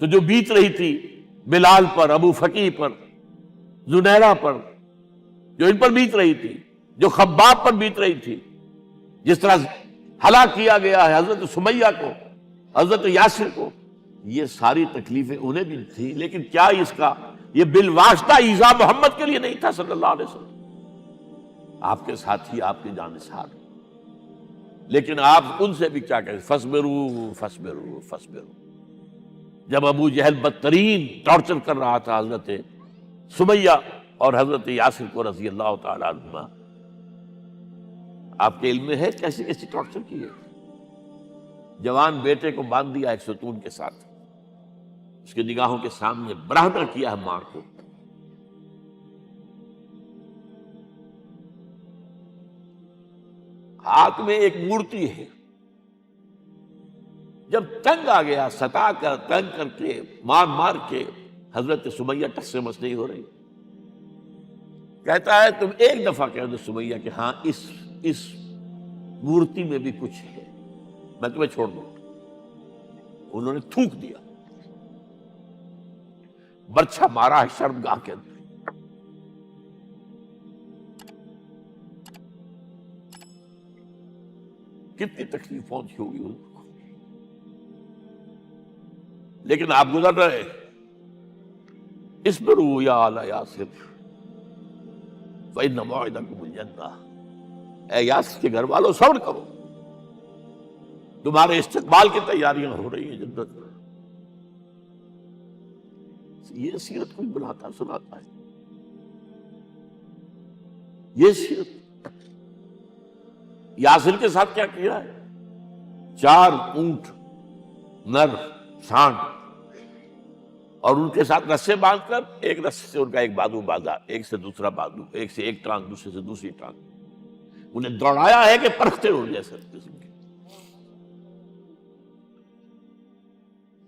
تو جو بیت رہی تھی بلال پر، ابو فقیہ پر، زنیرہ پر، جو ان پر بیت رہی تھی، جو خباب پر بیت رہی تھی، جس طرح ہلاک کیا گیا ہے حضرت سمیہ کو، حضرت یاسر کو، یہ ساری تکلیفیں انہیں بھی تھی، لیکن کیا اس کا یہ بالواسطہ ایذا محمد کے لیے نہیں تھا صلی اللہ علیہ وسلم، آپ کے ساتھی، آپ کے جانثار، لیکن آپ ان سے بھی کیا کہیں، فصبروا فصبروا فصبروا۔ جب ابو جہل بدترین ٹارچر کر رہا تھا حضرت سمیہ اور حضرت یاسر کو رضی اللہ تعالی عنہما، آپ کے علم میں ہے کیسی کیسی ٹارچر کی ہے؟ جوان بیٹے کو باندھ دیا ایک ستون کے ساتھ، اس کی نگاہوں کے سامنے برہنہ کیا ہے ماں کو، ہاتھ میں ایک مورتی ہے، جب تنگ آ گیا، ستا کر تنگ کر کے مار مار کے حضرت سمیہ ٹس سے مس نہیں ہو رہی، کہتا ہے تم ایک دفعہ کہہ دو سمیہ کہ ہاں اس مورتی میں بھی کچھ ہے، میں تمہیں چھوڑ دوں۔ انہوں نے تھوک دیا، برچھا مارا ہے شرمگاہ کے اندر، کتنی تکلیف پہنچی ہوگی ان کو، لیکن آپ گزر رہے، اصبروا یا آل یاسر فإن موعدکم الجنہ، اے یاسر کے گھر والوں صبر کرو، تمہارے استقبال کی تیاریاں ہو رہی ہیں جنت میں۔ یہ سیرت کوئی بناتا سناتا ہے، یہ سیرت۔ یاسر کے ساتھ کیا کیا ہے؟ 4 اونٹ نر سانڈ، اور ان کے ساتھ رسے باندھ کر، ایک رسے سے ان کا ایک بازو باندھا، ایک سے دوسرا بازو، ایک سے ایک ٹانگ، دوسرے سے دوسری ٹانگ، انہیں دوڑایا ہے کہ پرکھتے ہو جیسے قسم کے۔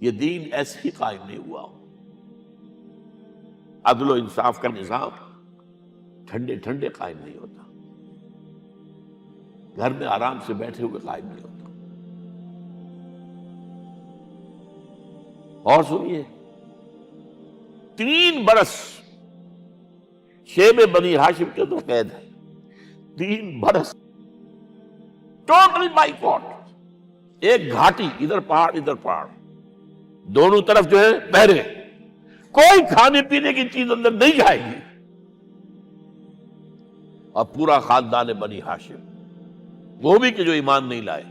یہ دین ایسے ہی قائم نہیں ہوا، عدل و انصاف کا نظام ٹھنڈے ٹھنڈے قائم نہیں ہوتا، گھر میں آرام سے بیٹھے ہوئے قائم نہیں ہوتا۔ اور سنیے، 3 برس شیب بنی ہاشم کے اندر قید ہے، 3 برس ٹوٹل بائیکاٹ، ایک گھاٹی، ادھر پہاڑ ادھر پہاڑ، دونوں طرف جو ہے پہرے، کوئی کھانے پینے کی چیز اندر نہیں جائے گی، اور پورا خاندان بنی ہاشم، وہ بھی کہ جو ایمان نہیں لائے،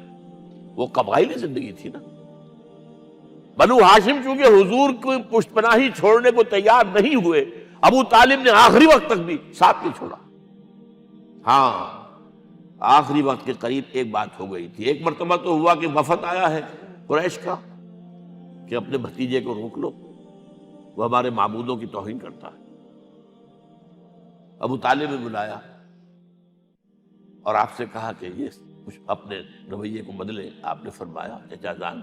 وہ قبائلی زندگی تھی نا۔ بنو ہاشم چونکہ حضور کو پشت پناہی چھوڑنے کو تیار نہیں ہوئے، ابو طالب نے آخری وقت تک بھی ساتھ نہیں چھوڑا۔ ہاں، آخری وقت کے قریب ایک بات ہو گئی تھی، ایک مرتبہ تو ہوا کہ وفد آیا ہے قریش کا کہ اپنے بھتیجے کو روک لو، وہ ہمارے معبودوں کی توہین کرتا ہے۔ ابو طالب نے بلایا اور آپ سے کہا کہ یہ کچھ اپنے رویے کو بدلے۔ آپ نے فرمایا چچا جان،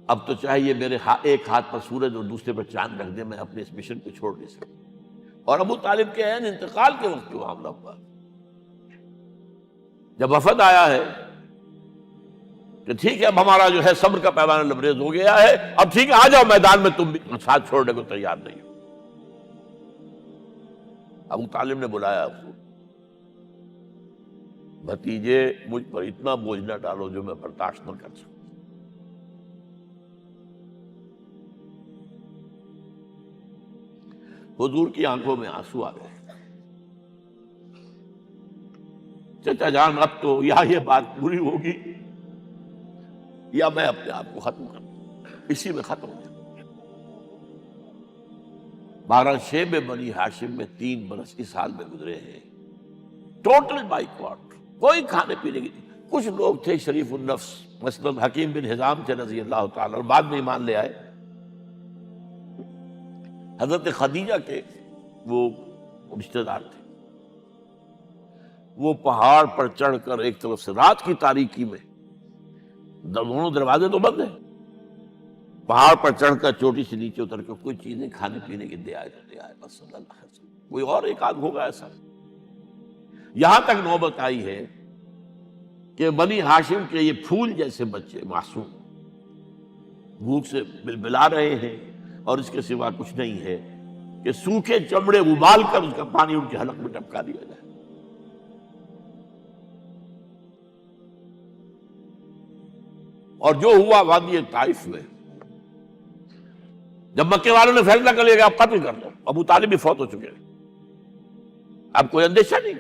اب تو چاہیے میرے ایک ہاتھ پر سورج اور دوسرے پر چاند رکھ دے، میں اپنے اس مشن کو چھوڑ نہیں سکتا۔ اور ابو طالب کے عین انتقال کے وقت جو معاملہ ہوا، جب وفد آیا ہے کہ ٹھیک ہے اب ہمارا جو ہے صبر کا پیمانہ لبریز ہو گیا ہے، اب ٹھیک ہے آ جاؤ میدان میں، تم بھی ساتھ چھوڑنے کو تیار نہیں ہو۔ ابو طالب نے بلایا اس کو، بھتیجے مجھ پر اتنا بوجھ نہ ڈالو جو میں برداشت نہ کر سکوں۔ حضور کی آنکھوں میں آنسو آ گئے۔ چچا جان، اب تو یا یہ بات پوری ہوگی یا میں اپنے آپ کو ختم کر دوں، اسی میں ختم ہو جائے۔ 12 شیب بنی ہاشم میں 3 برس اس حال میں گزرے ہیں، ٹوٹل بائیکاٹ، کوئی کھانے پینے کی۔ کچھ لوگ تھے شریف النفس، مثلا حکیم بن حزام تھے رضی اللہ تعالی، اور بعد میں ایمان لے آئے۔ حضرت خدیجہ کے وہ رشتہ دار تھے، وہ پہاڑ پر چڑھ کر ایک طرف سے رات کی تاریکی میں، دونوں دروازے تو بند ہیں، پہاڑ پر چڑھ کر چوٹی سے نیچے اتر کر کوئی چیزیں کھانے پینے کی دے آئے بس صلی اللہ علیہ وسلم۔ کوئی اور ایک آدھ ہوگا ایسا۔ یہاں تک نوبت آئی ہے کہ بنی ہاشم کے یہ پھول جیسے بچے معصوم، بھوک سے بلبلا رہے ہیں، اور اس کے سوا کچھ نہیں ہے کہ سوکھے چمڑے ابال کر اس کا پانی ان کے حلق میں ٹپکا دیا جائے۔ اور جو ہوا وادی طائف میں، جب مکے والوں نے فیصلہ کر لیا کہ آپ قتل کر دو، ابو طالب بھی فوت ہو چکے، اب کوئی اندیشہ نہیں،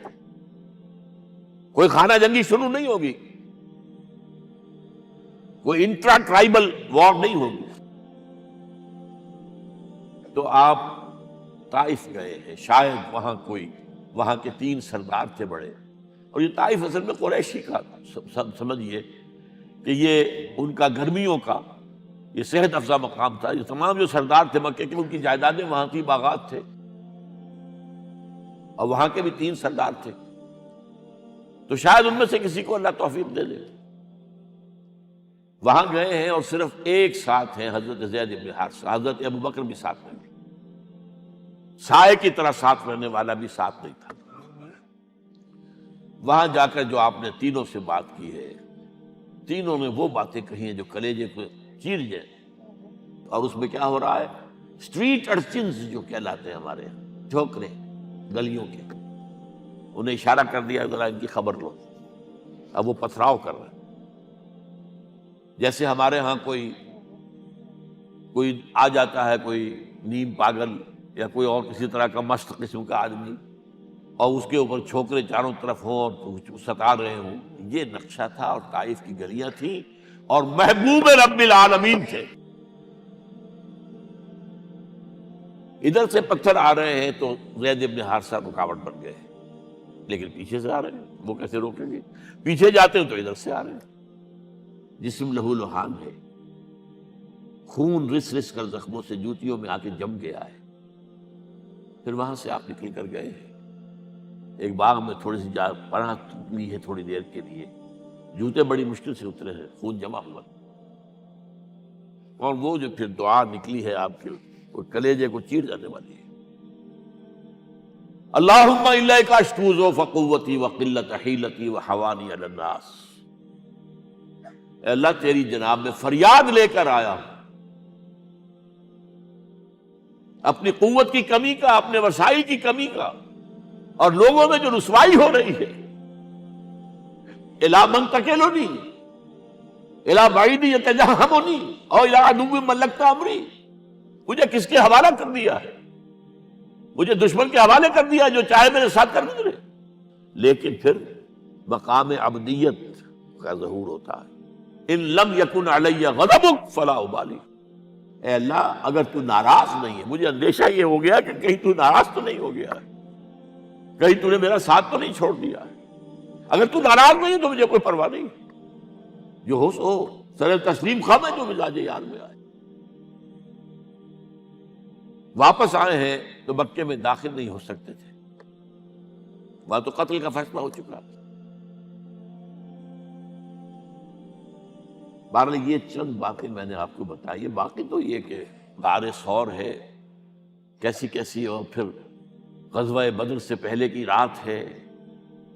کوئی خانہ جنگی شروع نہیں ہوگی، کوئی انٹرا ٹرائبل وار نہیں ہوگی، تو آپ طائف گئے ہیں۔ شاید وہاں کے 3 سردار تھے بڑے، اور یہ طائف اصل میں قریشی کا سمجھیے کہ یہ ان کا گرمیوں کا یہ صحت افزا مقام تھا۔ یہ تمام جو سردار تھے مکے کے، ان کی جائیدادیں وہاں تھی، باغات تھے، اور وہاں کے بھی 3 سردار تھے، تو شاید ان میں سے کسی کو اللہ توفیق دے دے۔ وہاں گئے ہیں اور صرف ایک ساتھ ہیں، حضرت زید بن حارثہ، حضرت ابو بکر بھی ساتھ نہیں، سائے کی طرح ساتھ رہنے والا بھی ساتھ نہیں تھا۔ وہاں جا کر جو آپ نے تینوں سے بات کی ہے، تینوں نے وہ باتیں کہی ہیں جو کلیجے کو چیر جائیں، اور اس میں کیا ہو رہا ہے، اسٹریٹ ارچنز جو کہلاتے ہیں ہمارے یہاں، ٹھوکرے گلیوں کے، انہیں اشارہ کر دیا ذرا ان کی خبر لو، اب وہ پتھراؤ کر رہے ہیں۔ جیسے ہمارے ہاں کوئی آ جاتا ہے، کوئی نیم پاگل یا کوئی اور کسی طرح کا مست قسم کا آدمی، اور اس کے اوپر چھوکرے چاروں طرف ہوں اور ستا رہے ہوں، یہ نقشہ تھا، اور طائف کی گلیاں تھیں، اور محبوب رب العالمین تھے۔ ادھر سے پتھر آ رہے ہیں تو زید بن حارثہ رکاوٹ بن گئے، لیکن پیچھے سے آ رہے ہیں، وہ کیسے روکیں گے؟ پیچھے جاتے ہیں تو ادھر سے آ رہے ہیں۔ جسم لہو لہان ہے، خون رس رس کر زخموں سے جوتیوں میں آ کے جم گیا ہے۔ پھر وہاں سے آپ نکل کر گئے ہیں، ایک باغ میں تھوڑی سی پناہ لی ہے تھوڑی دیر کے لیے، جوتے بڑی مشکل سے اترے ہیں، خون جمع ہوا، اور وہ جو پھر دعا نکلی ہے آپ کے، وہ کلیجے کو چیر جانے والی ہے۔ اللہم الیک اشکو ضعف قوتی وقلت حیلتی وحوانی علی الناس، اے اللہ تیری جناب میں فریاد لے کر آیا ہوں، اپنی قوت کی کمی کا، اپنے وسائل کی کمی کا، اور لوگوں میں جو رسوائی ہو رہی ہے، الی من تکلنی الی بعید یتجہمنی او الی عدو ملکت امری، مجھے کس کے حوالہ کر دیا ہے؟ مجھے دشمن کے حوالے کر دیا، جو چاہے میرے ساتھ کر گزرے۔ لیکن پھر مقام عبدیت کا ظہور ہوتا ہے، ان لم یکن علی غضبک فلا ابالی، اے اللہ اگر تو ناراض نہیں ہے، مجھے اندیشہ یہ ہو گیا کہ کہیں تو ناراض تو نہیں ہو گیا ہے، کہیں تو نے میرا ساتھ تو نہیں چھوڑ دیا ہے۔ اگر تو ناراض نہیں ہے تو مجھے کوئی پرواہ نہیں، جو ہو سو سر تسلیم خم ہے، جو مزاج یار میں آئے۔ واپس آئے ہیں تو مکے میں داخل نہیں ہو سکتے تھے، وہاں تو قتل کا فیصلہ ہو چکا۔ بہرحال یہ چند باتیں میں نے آپ کو بتائی، باقی تو یہ کہ غار ثور ہے کیسی کیسی، اور پھر غزوہ بدر سے پہلے کی رات ہے،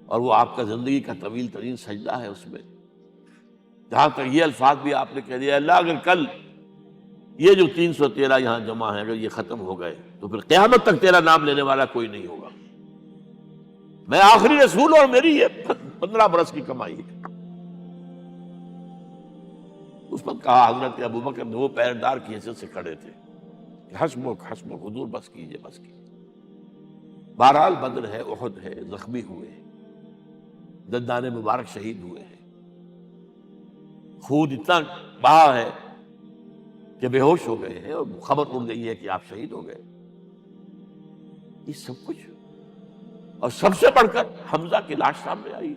اور وہ آپ کا زندگی کا طویل ترین سجدہ ہے۔ اس میں جہاں تک یہ الفاظ بھی آپ نے کہہ دیا، اللہ اگر کل یہ جو 313 یہاں جمع ہیں اگر یہ ختم ہو گئے تو پھر قیامت تک تیرا نام لینے والا کوئی نہیں ہوگا، میں آخری رسول اور میری یہ 15 برس کی کمائی ہے۔ اس وقت کہا حضرت ابو بکر نے، وہ پہریدار کی حیثیت سے کھڑے تھے، کہ حسبک حسبک حضور بس کیجئے بس کیجئے۔ بہرحال بدر ہے، احد ہے، زخمی ہوئے ہیں، دندان مبارک شہید ہوئے ہیں، خون اتنا بہا ہے کہ بے ہوش ہو گئے ہیں، اور خبر اڑ گئی ہے کہ آپ شہید ہو گئے۔ یہ سب کچھ، اور سب سے بڑھ کر حمزہ کی لاش سامنے آئی۔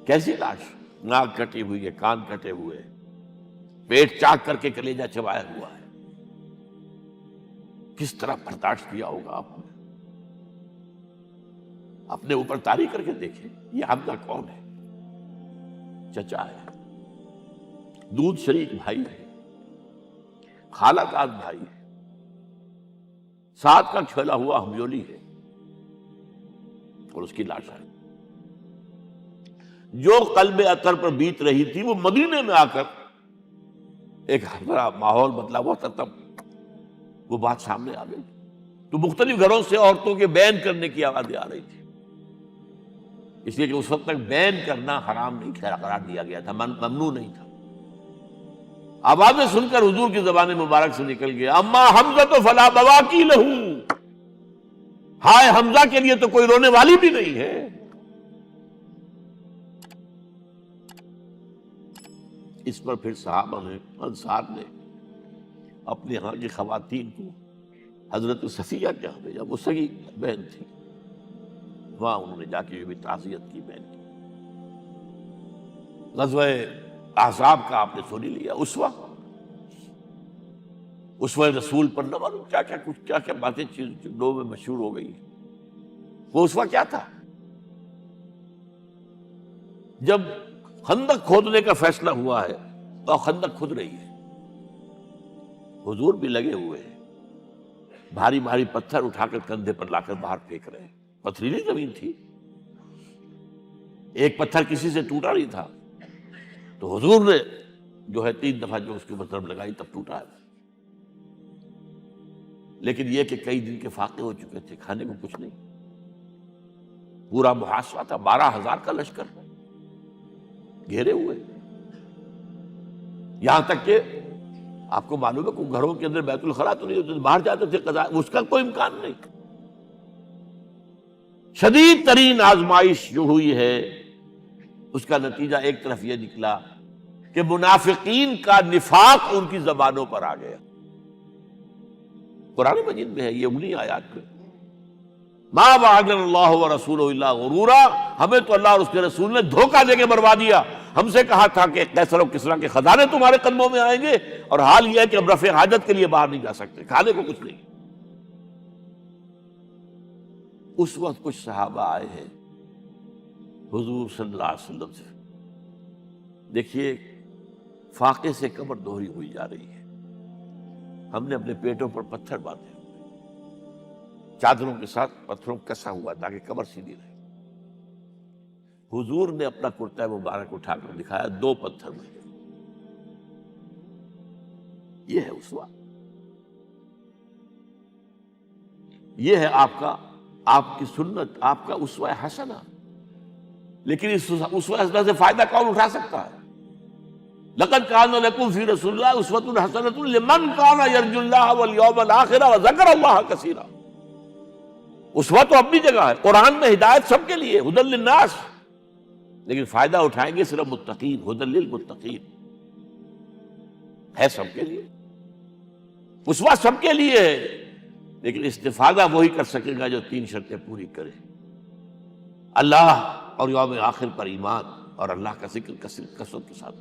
کیسی لاش؟ ناک کٹی ہوئی ہے، کان کٹے ہوئے، پیٹ چاک کر کے کلیجہ چبایا ہوا ہے۔ کس طرح برداشت کیا ہوگا آپ نے؟ اپنے اوپر طاری کر کے دیکھیں، یہ حمزہ کون ہے؟ چچا ہے، دودھ شریک بھائی ہے، خالہ کا بھائی ہے، ساتھ کا کھیلا ہوا ہمجولی ہے، اور اس کی لاش ہے۔ جو قلب اطہر پر بیت رہی تھی وہ مدینے میں آ کر ایک بڑا ماحول بدلا ہوا تھا، تب وہ بات سامنے آ گئی. تو مختلف گھروں سے عورتوں کے بین کرنے کی آوازیں آ رہی تھی، اس لیے کہ اس وقت تک بین کرنا حرام نہیں قرار دیا گیا تھا، ممنوع نہیں تھا. آوازیں سن کر حضور کی زبان مبارک سے نکل گیا اما حمزہ تو فلا بواکی لہو، ہائے حمزہ کے لیے تو کوئی رونے والی بھی نہیں ہے. اس پر پھر صحابہ نے، انصار نے اپنے ہاں کی خواتین کو حضرت صفیہ کے یہاں بھیجا، وہ سگی بہن تھی، وہاں انہوں نے جا کے یہ بھی تعزیت کی بہن کی. غزوہ احزاب کا آپ نے سن ہی لیا، اسوہ رسول پر نہ معلوم کیا کیا باتیں لوگوں میں مشہور ہو گئی. وہ اسوہ کیا تھا؟ جب خندق کھودنے کا فیصلہ ہوا ہے تو خندق کھود رہی ہے، حضور بھی لگے ہوئے ہیں، بھاری بھاری پتھر اٹھا کر کندھے پر لا کر باہر پھینک رہے ہیں. پتھریلی زمین تھی، ایک پتھر کسی سے ٹوٹا نہیں تھا، تو حضور نے جو ہے 3 دفعہ جو اس کے اوپر ضرب لگائی تب ٹوٹا ہے. لیکن یہ کہ کئی دن کے فاقے ہو چکے تھے، کھانے کو کچھ نہیں، پورا محاصرہ تھا، 12,000 کا لشکر گھیرے ہوئے. یہاں تک کہ آپ کو معلوم ہے کہ گھروں کے اندر بیت الخلا تو نہیں ہوتے، باہر جاتے تھے قضاء، اس کا کوئی امکان نہیں. شدید ترین آزمائش جو ہوئی ہے اس کا نتیجہ ایک طرف یہ نکلا کہ منافقین کا نفاق ان کی زبانوں پر آ گیا. قرآن مجید میں ہے یہ انہی آیات میں، ما وعدنا اللہ ورسولہ الا غرورا، ہمیں تو اللہ اور اس کے رسول نے دھوکہ دے کے مروا دیا. ہم سے کہا تھا کہ قیصر و کسریٰ کے خزانے تمہارے قدموں میں آئیں گے، اور حال یہ ہے کہ اب رفع حاجت کے لیے باہر نہیں جا سکتے، کھانے کو کچھ نہیں. اس وقت کچھ صحابہ آئے ہیں حضور صلی اللہ علیہ وسلم سے، دیکھیے فاقے سے کمر دوہری ہوئی جا رہی ہے، ہم نے اپنے پیٹوں پر پتھر باندھے، چادروں کے ساتھ پتھروں کسا ہوا تاکہ کمر سیدھی رہے. حضور نے اپنا کرتا مبارک اٹھا کر دکھایا، 2 پتھر میں. یہ ہے اسوہ، یہ ہے آپ کی سنت، آپ کا اسوہ حسنہ. لیکن اس اسوہ حسنہ سے فائدہ کون اٹھا سکتا ہے؟ لقد کان لکم فی رسول اللہ اسوۃ حسنۃ لمن کان یرجو اللہ والیوم الآخر وذکر اللہ کثیرا. اسوہ تو اپنی جگہ ہے، قرآن میں ہدایت سب کے لیے، ھدی للناس، لیکن فائدہ اٹھائیں گے صرف متقین، ھدی للمتقین ہے سب کے لیے. اسوہ سب کے لیے ہے، لیکن استفادہ وہی کر سکے گا جو 3 شرطیں پوری کرے: اللہ اور یوم آخر پر ایمان، اور اللہ کا ذکر کثرت کے ساتھ.